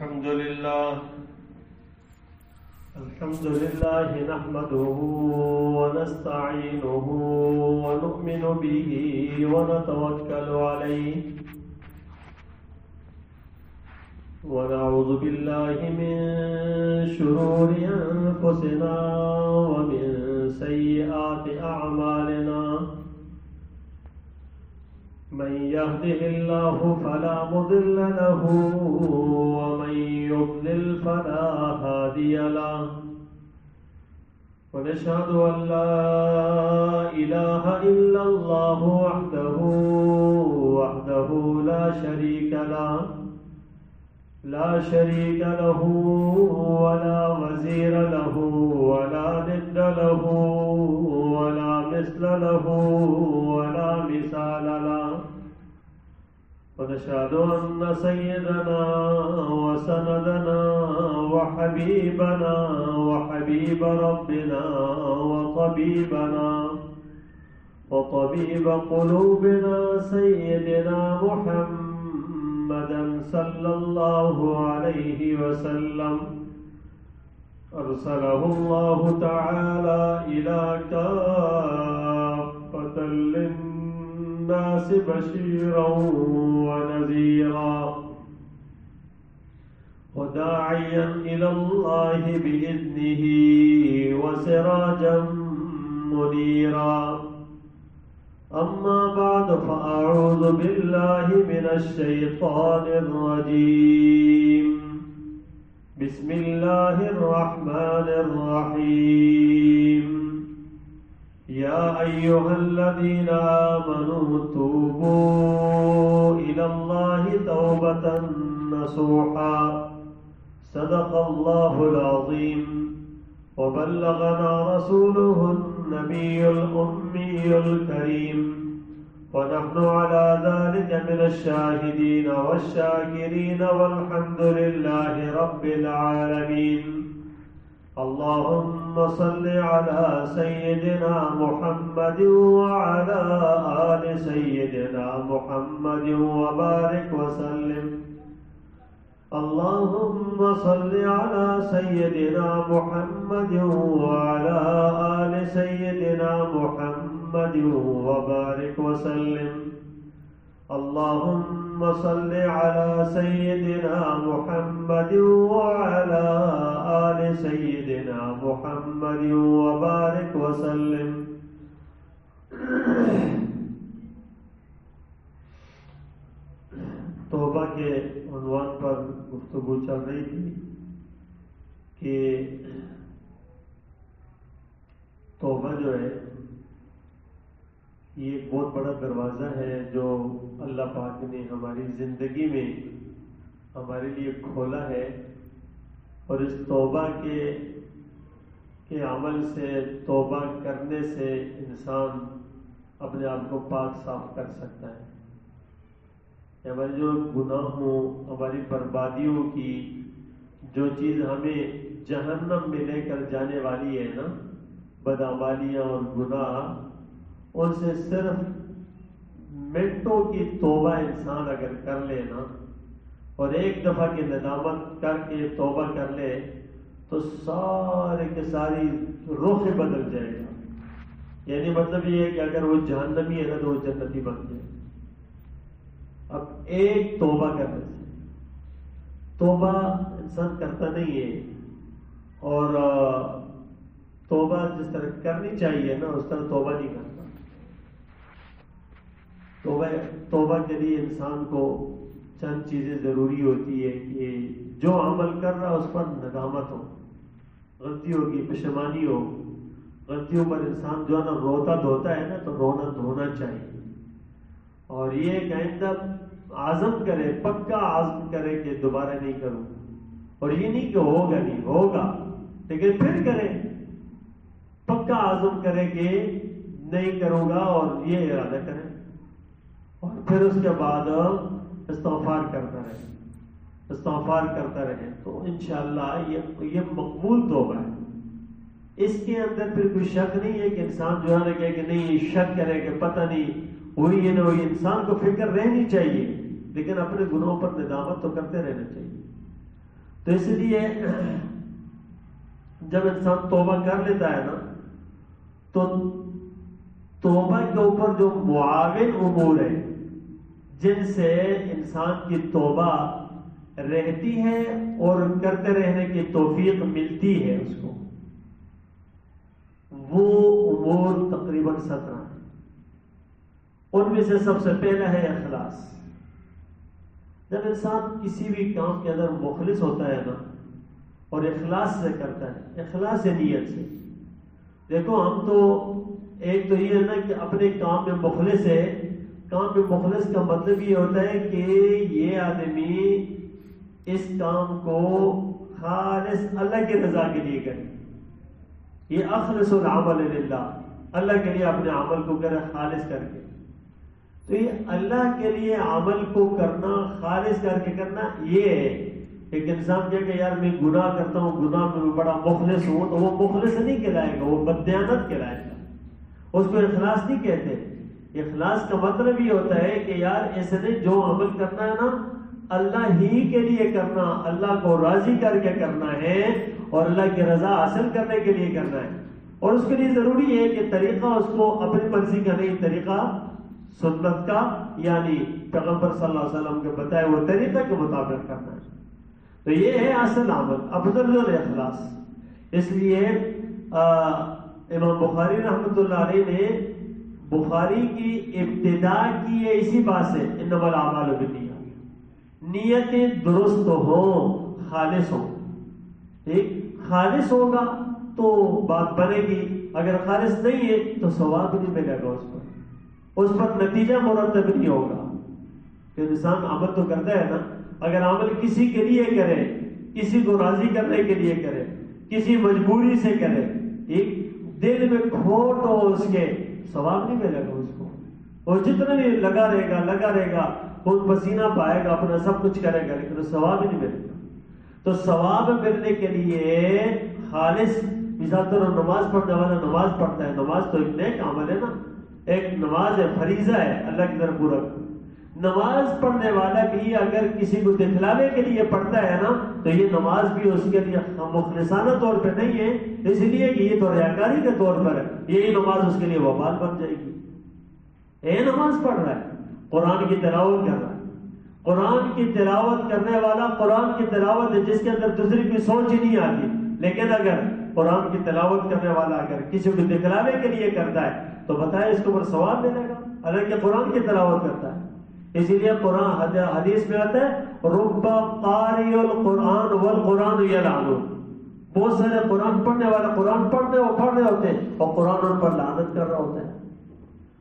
الحمد لله نحمده ونستعينه ونؤمن به ونتوكل عليه ونعوذ بالله من شرور أنفسنا ومن سيئات أعمالنا من يهده الله فلا مضل له ومن يضلل فلا هادي له ونشهد أن لا إله إلا الله وحده لا شريك له ولا وزير له ولا ند له ولا مثل له ولا مثال له ونشهد أن سيدنا وسندنا وحبيبنا وحبيب ربنا وطبيب قلوبنا سيدنا محمدا صلى الله عليه وسلم أرسله الله تعالى إلى كافة للناس بشيرا ونذيرا وداعيا إلى الله بإذنه وسراجا منيرا أما بعد فأعوذ بالله من الشيطان الرجيم بسم الله الرحمن الرحيم يا أيها الذين آمنوا توبوا إلى الله توبة نصوحا صدق الله العظيم وبلغنا رسوله النبي الأمي الكريم ونحن على ذلك من الشاهدين والشاكرين والحمد لله رب العالمين اللهم صل على سيدنا محمد وعلى آل سيدنا محمد وبارك وسلم اللهم صل على سيدنا محمد وعلى آل سيدنا محمد وبارك وسلم اللهم صل على سيدنا محمد وعلى آل سيدنا محمد وبارك وسلم توبہ کے عنوان پر گفتگو چل رہی تھی کہ توبہ جو ہے یہ ایک بہت بڑا دروازہ ہے جو اللہ پاک نے ہماری زندگی میں ہمارے لیے کھولا ہے، اور اس توبہ کے عمل سے، توبہ کرنے سے انسان اپنے آپ کو پاک صاف کر سکتا ہے۔ ہمارے جو گناہوں، ہماری بربادیوں کی جو چیز ہمیں جہنم میں لے کر جانے والی ہے نا، بدعمالیاں اور گناہ، ان سے صرف منٹوں کی توبہ انسان اگر کر لے نا، اور ایک دفعہ کی ندامت کر کے توبہ کر لے، تو سارے کے ساری رخ بدل جائے گا۔ یعنی مطلب یہ ہے کہ اگر وہ جہنمی ہے نا تو وہ جنتی بن جائے۔ اب ایک توبہ کرنے سے، توبہ انسان کرتا نہیں ہے، اور توبہ جس طرح کرنی چاہیے نا اس طرح توبہ نہیں کرتا۔ توبہ کے لیے انسان کو چند چیزیں ضروری ہوتی ہے کہ جو عمل کر رہا اس پر ندامت ہو، غلطی ہوگی، پشیمانی ہو، غلطیوں پر انسان جو ہے نا روتا دھوتا ہے نا، تو رونا دھونا چاہیے، اور یہ کہ آئندہ عزم کرے، پکا عزم کرے کہ دوبارہ نہیں کروں، اور یہ نہیں کہ ہوگا نہیں، ہوگا لیکن پھر کرے، پکا عزم کرے کہ نہیں کروں گا اور یہ ارادہ کرے، اور پھر اس کے بعد استغفار کرتا رہے تو انشاءاللہ یہ مقبول توبہ ہے۔ اس کے اندر پھر کوئی شک نہیں ہے کہ انسان جو ہے نا کہ نہیں شک کرے کہ پتہ نہیں وہی ہے نا وہی، انسان کو فکر رہنی چاہیے لیکن اپنے گناہوں پر ندامت تو کرتے رہنا چاہیے۔ تو اس لیے جب انسان توبہ کر لیتا ہے نا تو توبہ کے اوپر جو معاون امور ہیں جن سے انسان کی توبہ رہتی ہے اور کرتے رہنے کی توفیق ملتی ہے اس کو، وہ امور تقریباً 17 ہیں۔ ان میں سے سب سے پہلا ہے اخلاص۔ جب انسان کسی بھی کام کے اندر مخلص ہوتا ہے نا اور اخلاص سے کرتا ہے، اخلاص نیت سے، دیکھو ہم تو ایک تو یہ ہے نا کہ اپنے کام میں مخلص ہے، کام میں مخلص کا مطلب یہ ہوتا ہے کہ یہ آدمی اس کام کو خالص اللہ کی رضا کے لیے کرے، یہ اخلص العمل للہ، اللہ کے لیے اپنے عمل کو کرے خالص کر کے۔ تو یہ اللہ کے لیے عمل کو کرنا، خالص کر کے کرنا، یہ ہے۔ ایک انسان کہے کہ یار میں گناہ کرتا ہوں، گناہ میں میں بڑا مخلص ہوں، تو وہ مخلص نہیں کہلائے گا، وہ بددیانت کہلائے گا، اس کو اخلاص نہیں کہتے۔ اخلاص کا مطلب یہ ہوتا ہے کہ یار اس نے جو عمل کرنا ہے نا اللہ ہی کے لیے کرنا، اللہ کو راضی کر کے کرنا ہے اور اللہ کی رضا حاصل کرنے کے لیے کرنا ہے، اور اس کے لیے ضروری ہے کہ طریقہ اس کو اپنی مرضی کا نہیں، طریقہ سنت کا، یعنی پیغمبر صلی اللہ علیہ وسلم کے بتائے وہ طریقہ کے مطابق کرنا ہے۔ تو یہ ہے اصل عمل، افضل الاخلاص۔ اس لیے امام بخاری رحمۃ اللہ علیہ نے بخاری کی ابتدا کی ہے اسی بات سے، انما الاعمال بالنیات، نیتیں درست ہوں، خالص ہوں۔ ٹھیک، خالص ہوگا تو بات بنے گی، اگر خالص نہیں ہے تو ثواب نہیں ملے گا، اس پر نتیجہ مرتب نہیں ہوگا۔ کہ انسان عمل تو کرتا ہے نا، اگر عمل کسی کے لیے کرے، کسی کو راضی کرنے کے لیے کرے، کسی مجبوری سے کرے، ایک دل میں کھوٹ ہو اس کے، ثواب نہیں ملے گا اس کو۔ اور جتنا بھی لگا رہے گا خون پسینہ پائے گا، اپنا سب کچھ کرے گا، لیکن ثواب نہیں ملے گا۔ تو ثواب ملنے کے لیے خالص، مثال طور نماز پڑھنے والا نماز پڑھتا ہے، نماز تو ایک نیک عمل ہے نا، ایک نماز ہے، فریضہ ہے اللہ کی طرف پورا۔ نماز پڑھنے والا بھی اگر کسی کو دکھلاوے کے لیے پڑھتا ہے نا تو یہ نماز بھی اس کے لیے مخلصانہ طور پہ نہیں ہے، اس لیے کہ یہ تو ریاکاری کے طور پر ہے، یہی نماز اس کے لیے وبال بن جائے گی۔ نماز پڑھ رہا ہے، قرآن کی تلاوت کر رہا ہے، قرآن کی تلاوت کرنے والا قرآن کی تلاوت ہے جس کے اندر دوسری کوئی سوچ ہی نہیں آتی، لیکن اگر قرآن کی تلاوت کرنے والا اگر کسی کو دکھلاوے کے لیے کرتا ہے تو بتائے اس کو پر ثواب ملے گا، حالانکہ قرآن کی تلاوت کرتا ہے۔ اسی لیے قرآن حدیث میں آتا ہے رب قاری القرآن والقرآن یلعنہ، بہت سارے قرآن پڑھنے والا قرآن پڑھ رہے ہوتے ہیں اور قرآن ان پر لعنت کر رہا ہوتا ہے۔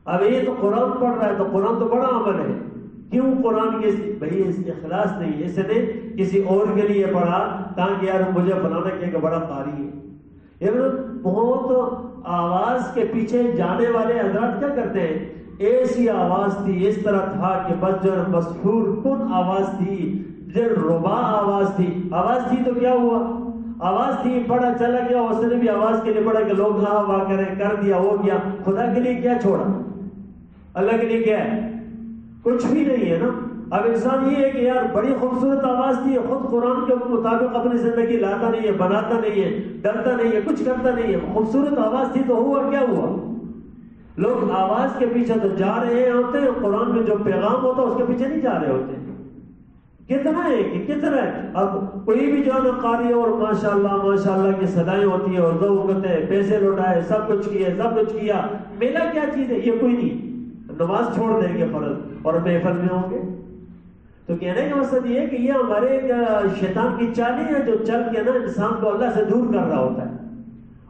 اب یہ تو قرآن پڑھ رہا ہے تو قرآن تو بڑا عمل ہے، کیوں قرآن کے بھائی اس اخلاص نہیں ہے، اس نے کسی اور کے لیے پڑھا تاکہ یار مجھے بنانا کہ بڑا قاری ہے۔ بہت آواز کے پیچھے جانے والے حضرات کیا کرتے ہیں، ایسی آواز تھی، اس طرح تھا کہ بس جو مسحور کن آواز تھی، دل ربا آواز تھی تو کیا ہوا، آواز تھی، پڑھا چلا گیا، اس نے بھی آواز کے لیے پڑھا کہ لوگ ہاں واہ کریں، کر دیا، ہو گیا، خدا کے لیے کیا چھوڑا، اللہ کے لیے کیا ہے، کچھ بھی نہیں ہے نا۔ اب انسان یہ ہے کہ یار بڑی خوبصورت آواز تھی، خود قرآن کے مطابق اپنی زندگی لاتا نہیں ہے، بناتا نہیں ہے، ڈرتا نہیں ہے، کچھ کرتا نہیں ہے، خوبصورت آواز تھی تو ہوا کیا ہوا، لوگ آواز کے پیچھے تو جا رہے ہوتے ہیں، قرآن میں جو پیغام ہوتا ہے اس کے پیچھے نہیں جا رہے ہوتے۔ کتنا ہے کہ کتنا ہے، اب کوئی بھی جو ہے قاری اور ماشاءاللہ کی صدائیں ہوتی ہیں اور ذوقت ہے، پیسے لوٹائے، سب کچھ کیا، میرا کیا چیز ہے، یہ کوئی نہیں، نماز چھوڑ دیں گے فرض اور محفل میں ہوں گے۔ تو کہنے کا مقصد یہ ہے کہ یہ ہمارے شیطان کی چالیں ہیں جو چل کے نا انسان کو اللہ سے دور کر رہا ہوتا ہے،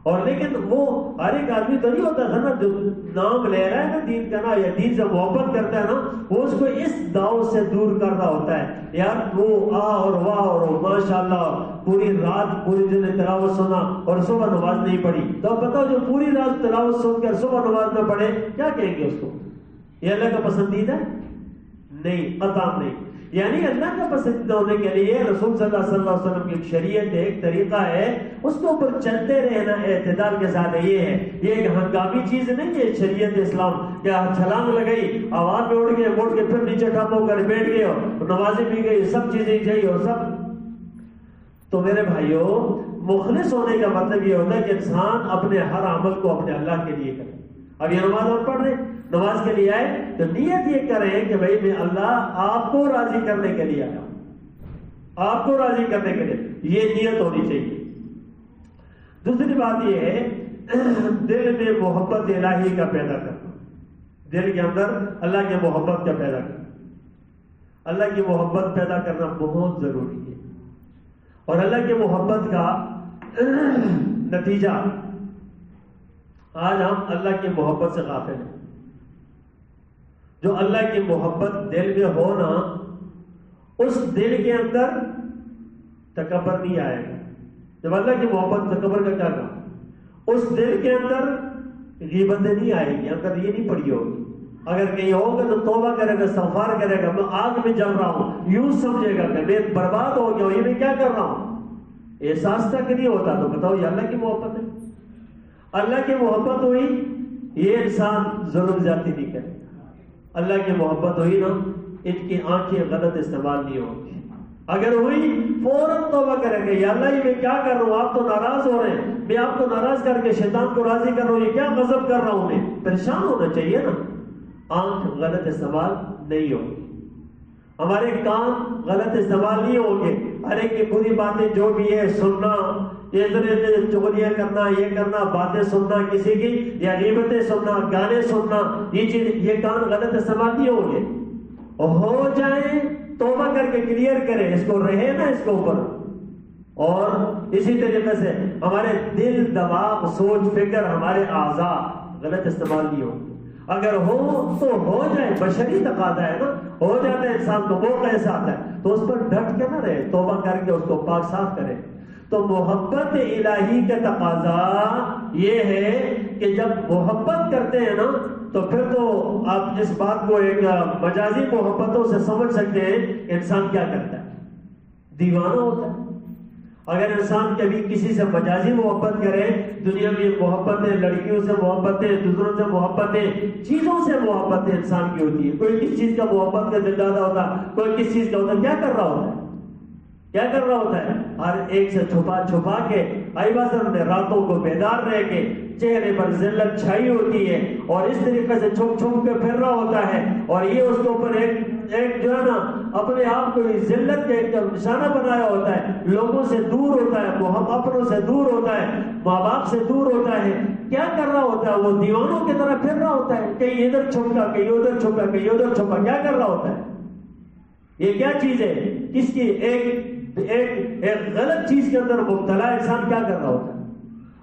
اور لیکن وہ ہر ایک آدمی تو نہیں ہوتا تھا نا جو نام لے رہا ہے نا دین کا نا یا دین سے محبت کرتا ہے نا، وہ اس کو اس دعوت سے دور کر رہا ہوتا ہے، یار وہ اور واہ اور ماشاءاللہ پوری رات پوری دن تلاوت سنا اور صبح نماز نہیں پڑھی، تو اب بتاؤ جو پوری رات تلاوت سن کر صبح نماز نہ پڑھے کیا کہیں گے اس کو، یہ اللہ کا پسندیدہ نہیں، قطعا نہیں۔ یعنی اللہ کا پسندیدہ ہونے کے لیے رسول صلی اللہ علیہ وسلم کی ایک شریعت ہے، ایک طریقہ ہے، اس کے اوپر چلتے رہنا ہے اعتدال کے ساتھ۔ یہ ہے، یہ ایک ہنگامی چیز نہیں ہے شریعت اسلام، کیا چھلانگ لگائی، آواز میں اڑ گئے، مڑ کے پھر نیچے ٹھپ ہو کر بیٹھ گئے اور نمازیں بھی گئی، سب چیزیں چاہیے اور سب۔ تو میرے بھائیوں، مخلص ہونے کا مطلب یہ ہوتا ہے کہ انسان اپنے ہر عمل کو اپنے اللہ کے لیے کرے. اب یہ نماز ہم پڑھ رہے ہیں، نماز کے لیے آئے تو نیت یہ کریں کہ بھائی میں اللہ آپ کو راضی کرنے کے لیے آیا ہوں، آپ کو راضی کرنے کے لیے، یہ نیت ہونی چاہیے. دوسری بات یہ ہے دل میں محبت الہی کا پیدا کرنا، دل کے اندر اللہ کی محبت کا پیدا کرنا. اللہ کی محبت پیدا کرنا بہت ضروری ہے. اور اللہ کی محبت کا نتیجہ، آج ہم اللہ کی محبت سے غافل ہیں. جو اللہ کی محبت دل میں ہو نا، اس دل کے اندر تکبر نہیں آئے گا. جب اللہ کی محبت، تکبر کا کیا کام، اس دل کے اندر غیبتیں نہیں آئے گی، اگر یہ نہیں پڑی ہوگی. اگر کہیں ہوگا تو توبہ کرے گا، استغفار کرے گا. میں آگ میں جل رہا ہوں، یوں سمجھے گا کہ میں برباد ہو گیا ہوں، یہ میں کیا کر رہا ہوں، احساس تک نہیں ہوتا. تو بتاؤ یہ اللہ کی محبت ہے؟ اللہ کی محبت ہوئی، یہ انسان ظلم زیادتی نہیں کرے گا. اللہ کی محبت ہوئی نا، ان کی آنکھیں غلط استعمال نہیں ہوگی. اگر ہوئی فوراً توبہ کریں گے، یا اللہ یہ میں کیا کر رہا ہوں، آپ تو ناراض ہو رہے ہیں، میں آپ کو ناراض کر کے شیطان کو راضی کر رہا ہوں، یہ کیا غضب کر رہا ہوں، میں پریشان ہونا چاہیے نا. آنکھ غلط استعمال نہیں ہوگی، ہمارے کان غلط استعمال نہیں ہوں گے. ہر ایک کی بری باتیں جو بھی ہے سننا، یہ چغلیاں کرنا، یہ کرنا، باتیں سننا کسی کی، یا غیبتیں سننا، گانے سننا، یہ چیز، یہ کان غلط استعمال نہیں ہوں گے. ہو جائیں توبہ کر کے کلیئر کریں، اس کو رہے نا اس کے اوپر. اور اسی طریقے سے ہمارے دل، دماغ، سوچ، فکر، ہمارے اعضاء غلط استعمال نہیں ہوں. اگر ہو تو ہو جائے، بشری تقاضا ہے نا، ہو جاتا ہے انسان کو، موقع ایسا آتا ہے تو اس پر ڈٹ کے نہ رہے، توبہ کر کے اس کو پاک صاف کرے. تو محبت الہی کا تقاضا یہ ہے کہ جب محبت کرتے ہیں نا، تو پھر تو آپ اس بات کو ایک مجازی محبتوں سے سمجھ سکتے ہیں کہ انسان کیا کرتا ہے، دیوانہ ہوتا ہے. اگر انسان کبھی کسی سے مجازی محبت کرے، دنیا میں محبتیں، لڑکیوں سے محبتیں، دوسروں سے محبتیں، چیزوں سے محبتیں انسان کی ہوتی ہے. کوئی کس چیز کا محبت کا دل دادا ہوتا، کوئی کس چیز کا ہوتا، کیا کر رہا ہوتا ہے، کیا کر رہا ہوتا ہے، ہر ایک سے چھپا چھپا کے، عبادت میں راتوں کو بیدار رہ کے، چہرے پر ذلت چھائی ہوتی ہے، اور اس طریقے سے چھپ چھپ کے پھر رہا ہوتا ہے. اور یہ اس کے اوپر ایک جو ہے نا اپنے آپ کو ذلت کے ایک نشانہ بنایا ہوتا ہے. لوگوں سے دور ہوتا ہے، اپنوں سے دور ہوتا ہے، ماں باپ سے دور ہوتا ہے. کیا کر رہا ہوتا ہے، وہ دیوانوں کی طرح پھر رہا ہوتا ہے، کہیں ادھر چھپا، کہیں ادھر چھپا، کہیں ادھر چھپا. کیا کر رہا ہوتا ہے، یہ کیا چیز ہے، کس کی، ایک غلط چیز کے اندر مبتلا انسان کیا کر رہا ہوتا ہے.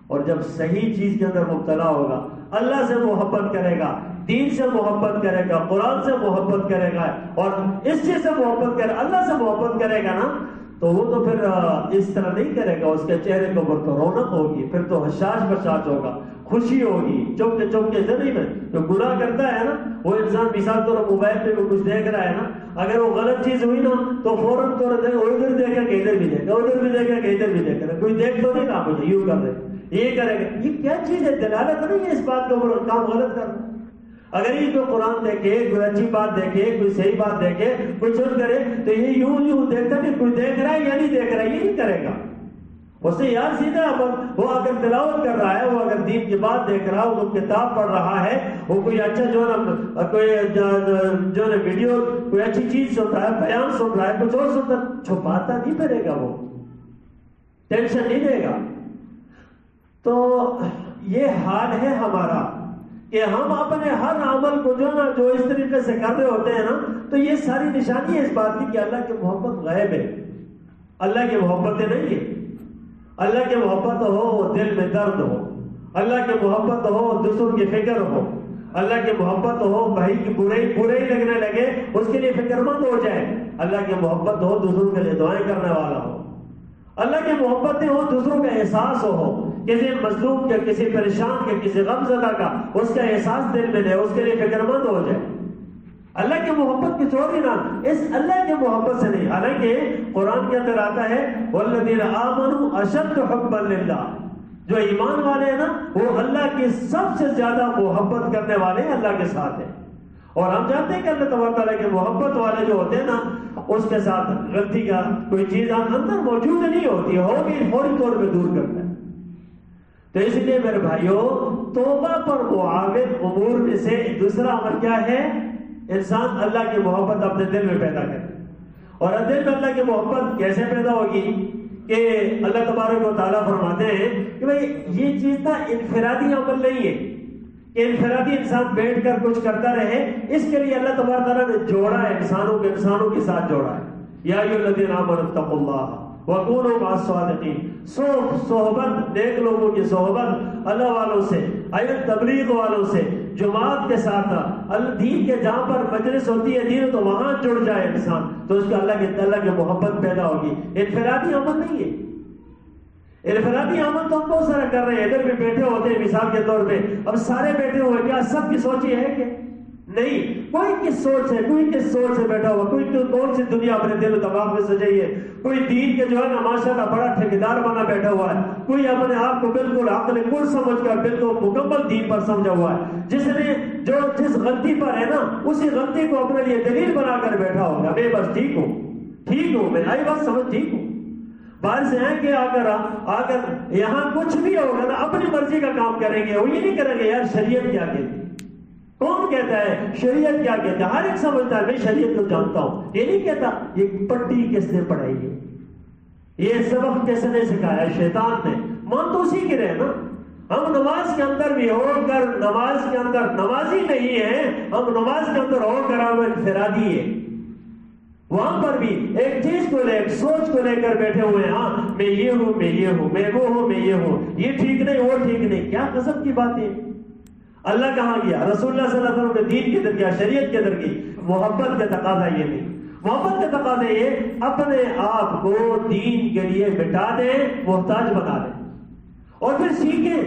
اور جب صحیح چیز کے اندر مبتلا ہوگا، اللہ سے محبت کرے گا، دین سے محبت کرے گا، قرآن سے محبت کرے گا، اور اس چیز سے محبت کرے، اللہ سے محبت کرے گا نا، تو وہ تو پھر اس طرح نہیں کرے گا. اس کے چہرے کے اوپر تو رونق ہوگی، پھر تو حشاش بشاش ہوگا، خوشی ہوگی. چپ کے زندگی میں جو گناہ کرتا ہے نا، وہ انسان مثال طور موبائل پہ بھی کچھ دیکھ رہا ہے نا، اگر وہ غلط چیز ہوئی نا تو فوراً ادھر دیکھا کہ ادھر بھی دیکھا، ادھر بھی دیکھا کہ ادھر بھی دیکھا. کوئی دیکھ تو نہیں کہا مجھے یوں کر رہے، یہ کرے گا. یہ کیا چیز ہے، دلالت نہیں ہے اس بات کے اوپر کام غلط کرنا. اگر یہ جو قرآن دیکھے، کوئی اچھی بات دیکھے، کوئی صحیح بات دیکھے، کوئی سن کرے، تو یہ یوں دیکھتا نہیں، کوئی دیکھ رہا ہے یا نہیں دیکھ رہا ہے، یہ نہیں کرے گا. اس سے یار سیدھا، وہ اگر تلاوت کر رہا ہے، وہ اگر دین کی بات دیکھ رہا ہے، وہ کتاب پڑھ رہا ہے، وہ کوئی اچھا جو ہے کوئی ویڈیو، کوئی اچھی چیز سنتا ہے، بیان سن رہا ہے، کچھ اور سنتا، چھپاتا نہیں پھرے گا، وہ ٹینشن نہیں دے گا. تو یہ حال ہے ہمارا کہ ہم اپنے ہر عمل کو جو ہے نا، جو اس طریقے سے کر رہے ہوتے ہیں نا، تو یہ ساری نشانی ہے اس بات کی کہ اللہ کی محبت غائب ہے. اللہ کی محبتیں نہیں ہے. اللہ کی محبت ہو، دل میں درد ہو. اللہ کی محبت ہو، دوسروں کی فکر ہو. اللہ کی محبت ہو، بھائی کی برائی لگنے لگے، اس کے لیے فکر مند ہو جائے. اللہ کی محبت ہو، دوسروں کے لیے دعائیں کرنے والا ہو. اللہ کی محبتیں ہو، دوسروں کا احساس ہو، کسی مظلوم کے، کسی پریشان کے، کسی غم زدہ کا اس کا احساس دل میں لے، اس کے لیے فکر مند ہو جائے. اللہ کی محبت کی چوری نہ، اس اللہ کی محبت سے نہیں. حالانکہ قرآن کے اندر آتا ہے والذین آمنوا اشد حبا للہ، جو ایمان والے ہیں نا، وہ اللہ کی سب سے زیادہ محبت کرنے والے اللہ کے ساتھ ہیں. اور ہم جانتے ہیں کہ اللہ تبارک تعالیٰ کے محبت والے جو ہوتے ہیں نا، اس کے ساتھ غلطی کا کوئی چیز اندر موجود نہیں ہوتی، ہوگی فوری طور پہ دور کرتا ہے۔ تو اس لیے میرے بھائیوں، توبہ پر معاون امور میں سے دوسرا عمل کیا ہے؟ انسان اللہ کی محبت اپنے دل میں پیدا کرے۔ اور دل میں اللہ کی محبت کیسے پیدا ہوگی کہ اللہ تبارک و تعالیٰ فرماتے ہیں کہ بھائی یہ چیز نا انفرادی عمل نہیں ہے کہ انفرادی انسان بیٹھ کر کچھ کرتا رہے، اس کے لیے اللہ تبارک تعالیٰ نے جوڑا ہے، انسانوں کے ساتھ جوڑا ہے۔ یا ایھا الذین آمنوا اتقوا اللہ وکونوا مع الصادقین، صحبت نیک لوگوں کی صحبت، اللہ والوں سے، تبلیغ والوں سے، جماعت کے ساتھ، دین کے جہاں پر مجلس ہوتی ہے دین، تو وہاں جڑ جائے انسان، تو اس کو اللہ کی محبت پیدا ہوگی۔ انفرادی عمل نہیں ہے۔ انفرادی عمل تو ہم بہت سارا کر رہے ہیں، ادھر بھی بیٹھے ہوتے ہیں مثال کے طور پہ، اب سارے بیٹھے ہوئے، کیا سب کی سوچ یہ ہے کہ نہیں؟ کوئی کس سوچ ہے، کوئی کس سوچ سے بیٹھا ہوا، کوئی کون سی دنیا اپنے دل و دماغ میں سجائی ہے، کوئی دین کے جو ہے نا ماشاءاللہ بڑا ٹھیکیدار بنا بیٹھا ہوا ہے، کوئی اپنے آپ کو بالکل عقل کل سمجھ کر بالکل مکمل دین پر سمجھا ہوا ہے، جس نے جس غلطی پر ہے نا اسی غلطی کو اپنے لیے دلیل بنا کر بیٹھا ہوگا، میں بس ٹھیک ہوں، میں آئی بات سمجھ ٹھیک ہوں۔ باہر سے ہیں کہ اگر یہاں کچھ بھی ہوگا نا اپنی مرضی کا کام کریں گے، وہ یہ نہیں کریں گے یار شریعت کیا کہتی، کون کہتا ہے شریعت کیا کہتا ہے، ہر ایک سمجھتا ہے میں شریعت کو جانتا ہوں، یہ نہیں کہتا یہ پٹی کس نے پڑھائی ہے، یہ سبق کس نے سکھایا، شیطان نے، مان تو اسی کے رہے نا۔ ہم نماز کے اندر بھی ہو کر نماز کے اندر نمازی نہیں ہے، ہم نماز کے اندر ہو کر ہم انفرادی ہے، وہاں پر بھی ایک چیز کو لے، ایک سوچ کو لے کر بیٹھے ہوئے ہیں، ہاں میں یہ ہوں، میں یہ ہوں، میں وہ ہوں، میں یہ ہوں، یہ ٹھیک نہیں، وہ ٹھیک نہیں، کیا قسم کی بات ہے۔ اللہ کہاں گیا، رسول اللہ صلی اللہ علیہ وسلم کے دین کی در گیا، شریعت کے در گئی، محبت کا تقاضا یہ نہیں، محبت کا تقاضا یہ اپنے آپ کو دین کے لیے مٹا دیں، محتاج بنا دیں، اور پھر سیکھیں،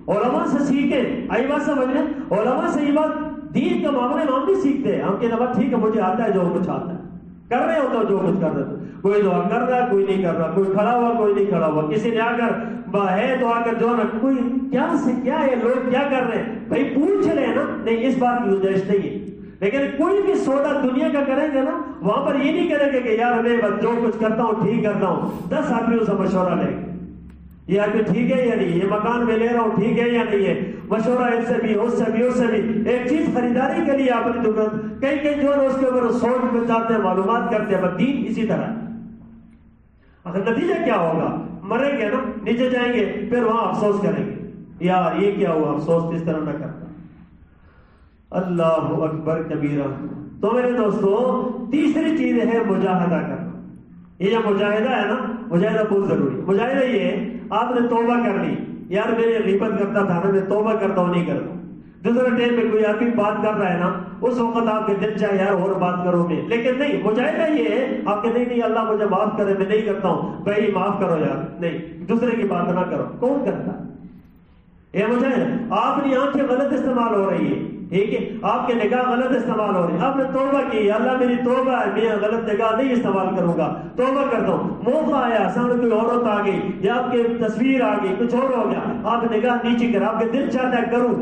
علماء سے سیکھیں، آئی بات سمجھ لیں، علماء سے یہ بات دین کا معاملے میں ہم بھی سیکھتے ہیں، ہم کہتے ہیں ٹھیک ہے مجھے آتا ہے جو کچھ آتا ہے، کر رہے ہوتا جو کچھ کر رہے، کوئی دعا کر رہا ہے کوئی نہیں کر رہا، کوئی کھڑا ہوا کوئی نہیں کھڑا ہوا، کسی نے آ کر ہے تو آ کر جو نا کوئی کیا سے کیا ہے، لوگ کیا کر رہے ہیں بھائی پوچھ رہے ہیں نا، نہیں اس بات کی گنجائش نہیں ہے، لیکن کوئی بھی سودا دنیا کا کریں گے نا وہاں پر یہ نہیں کریں گے کہ یار میں جو کچھ کرتا ہوں ٹھیک کرتا ہوں، 10 آدمیوں سے مشورہ لیں گے، یہ آدمی ٹھیک ہے یا نہیں، یہ مکان میں لے رہا ہوں ٹھیک ہے یا نہیں ہے، مشورہ اس سے بھی اس سے بھی اس سے بھی، ایک چیز خریداری کے لیے اپنی دکان کئی جو ہے اس کے اوپر سوچ میں جاتے ہیں، معلومات کرتے ہیں، بس دین اسی طرح، اگر نتیجہ کیا ہوگا، مریں گے نا نیچے جائیں گے، پھر وہاں افسوس کریں گے یار یہ کیا ہوا، افسوس اس طرح نہ کرتا۔ اللہ اکبر کبیرہ۔ تو میرے دوستو تیسری چیز ہے مجاہدہ کرنا، یہ جو مجاہدہ ہے نا، مجاہدہ بہت ضروری ہے۔ مجاہدہ یہ ہے آپ نے توبہ کر لی، یار میں نے غیبت کرتا تھا نا، میں توبہ کرتا ہوں نہیں کرتا، دوسرے ٹائم میں کوئی آدمی بات کر رہا ہے نا اس وقت آپ کے دل چاہے یار اور بات کرو گے، لیکن نہیں، مجاہدہ یہ ہے آپ کے نہیں اللہ مجھے معاف کرے میں نہیں کرتا ہوں، بھائی معاف کرو یار، نہیں دوسرے کی بات نہ کرو، کون کرتا ہے یہ مجاہدہ؟ آپ کی آنکھیں غلط استعمال ہو رہی ہے، ٹھیک ہے، آپ کے نگاہ غلط استعمال ہو رہی ہے، آپ نے توبہ کی، اللہ میری توبہ ہے، میں غلط نگاہ نہیں استعمال کروں گا، توبہ کرتا ہوں، موقع آیا سامنے کوئی عورت آ گئی یا آپ کی تصویر آ گئی، کچھ اور ہو گیا، آپ نگاہ نیچے کر، آپ کے دل چاہتا ہے کروں،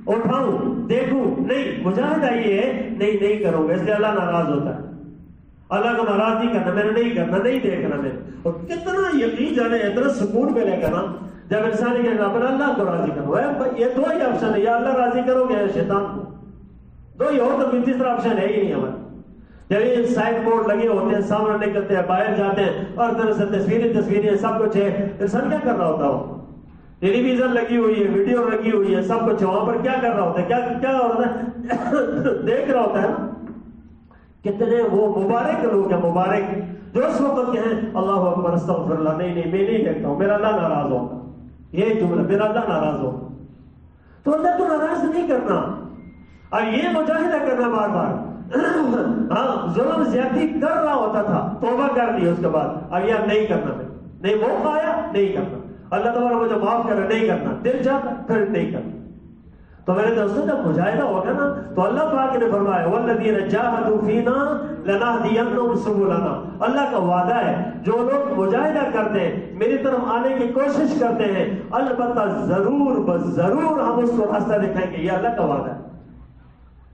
اٹھاؤں، دیکھوں، نہیں، مجاہدہ یہ ہے نہیں کروں گا، اس لیے اللہ ناراض ہوتا ہے، اللہ کو ناراض نہیں کرنا، میں نے نہیں کرنا، نہیں دیکھنا میں، اور کتنا یقین جانے اتنا سکون ملے گا نا جب انسان یہ کہے اپنا اللہ کو راضی کرو، یہ دو ہی آپشن ہے، یا اللہ راضی کرو گے یا شیطان کو، دو ہی ہو، تو کوئی تیسرا آپشن ہے ہی نہیں ہمارا۔ جب یہ سائڈ بورڈ لگے ہوتے ہیں، سامنے نکلتے ہیں، باہر جاتے ہیں، اور طرح سے تصویریں سب کچھ ہے، انسان کیا کر رہا ہوتا ہو؟ ٹیلی ویژن لگی ہوئی ہے، ویڈیو لگی ہوئی ہے، سب کچھ وہاں پر کیا کر رہا ہوتا ہے، کیا ہوتا ہے دیکھ رہا ہوتا ہے نا۔ کتنے وہ مبارک لوگ ہیں، مبارک جو اس وقت کہیں اللہ اکبر استغفر اللہ، نہیں میں نہیں دیکھتا ہوں، میرا اللہ ناراض ہوگا، یہ جملہ میرا اللہ ناراض ہوگا، تو اللہ کو ناراض نہیں کرنا، اب یہ مجاہدہ کرنا بار بار، ہاں ظلم زیادتی کر رہا ہوتا تھا، توبہ کر لی اس کے بعد، اب یار نہیں کرنا، میں نہیں، موقع آیا نہیں کرنا، اللہ تبارک مجھے معاف کرے نہیں کرنا، دل چاہتا پھر نہیں کرنا۔ تو میرے دوستوں جب مجاہدہ ہوگا نا تو اللہ پاک نے فرمایا والذین جاہدوا فینا لنہدینہم سبلنا، اللہ کا وعدہ ہے جو لوگ مجاہدہ کرتے ہیں، میری طرف آنے کی کوشش کرتے ہیں، البتہ ضرور ہم اس کو راستہ دکھائیں گے، یہ اللہ کا وعدہ ہے۔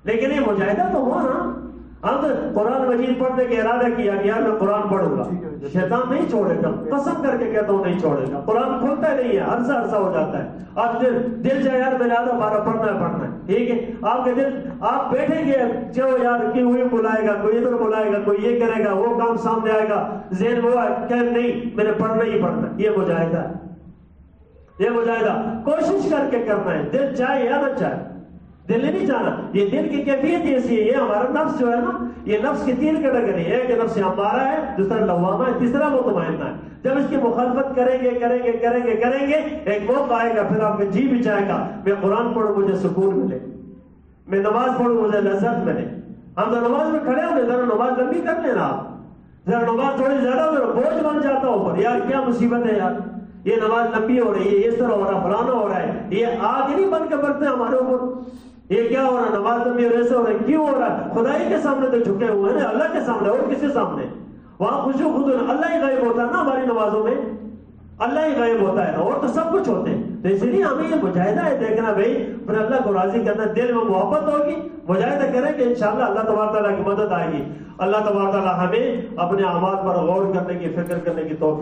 لیکن یہ مجاہدہ تو ہوا نا، ہم تو قرآن مجید پڑھنے کا ارادہ کیا کہ یار میں قرآن پڑھوں گا، شیطان نہیں چھوڑے گا، قسم کر کے کہتا ہوں نہیں چھوڑے گا، قرآن کھلتا نہیں ہے، عرصہ ہو جاتا ہے، اب دل چاہے یار میں نے آدھا بارہ پڑھنا ہے، ٹھیک ہے، آپ کے دل آپ بیٹھیں گے چلو یار کہ وہی بلائے گا، کوئی ادھر بلائے گا، کوئی یہ کرے گا، وہ کام سامنے آئے گا، ذہن وہ کہ نہیں میں نے پڑھنا ہی پڑھنا، یہ مجاہدہ ہے، یہ مجاہدہ کوشش کر کے کرنا ہے، دل چاہے یا نہ چاہے، دل نے نہیں جانا، یہ دل کی کیفیت ایسی ہے، یہ ہمارا نفس جو ہے نا، یہ نفس کی تین کیٹیگری ہے، ایک نفس ہمارا ہے، دوسرا لوامہ ہے، تیسرا مطمئنہ ہے۔ جب اس کی مخالفت کریں گے ایک موقع آئے گا، پھر آپ کا جی بھی چاہے گا میں قرآن پڑھوں مجھے سکون ملے، میں نماز پڑھوں مجھے لذت ملے۔ ہم تو نماز میں کھڑے ہوئے، ذرا نماز لمبی کر لینا، آپ ذرا نماز تھوڑی زیادہ ہو، بوجھ بن جاتا اوپر، یار کیا مصیبت ہے یار، یہ نماز لمبی ہو رہی ہے، اس طرح ہو رہا، فلانا ہو رہا ہے، یہ آگ نہیں بن کے برتے ہمارے اوپر، یہ کیا ہو رہا ہے، نماز لمبی اور ایسے ہو رہا ہے، کیوں ہو رہا ہے؟ خدائی کے سامنے تو جھکے ہوئے ہیں، اللہ کے سامنے، اور کسی سامنے؟ وہاں خوشو خود اللہ ہی غائب ہوتا ہے نا، ہماری نمازوں میں اللہ ہی غائب ہوتا ہے، اور تو سب کچھ ہوتے ہیں، تو اس لیے ہمیں یہ مجاہدہ ہے دیکھنا بھائی، پھر اللہ کو راضی کرنا، دل میں محبت ہوگی، مجاہدہ کریں کہ انشاءاللہ اللہ تبارک تعالیٰ کی مدد آئے گی۔ اللہ تبارک تعالیٰ ہمیں اپنے اعمال پر غور کرنے کی، فکر کرنے کی توفیق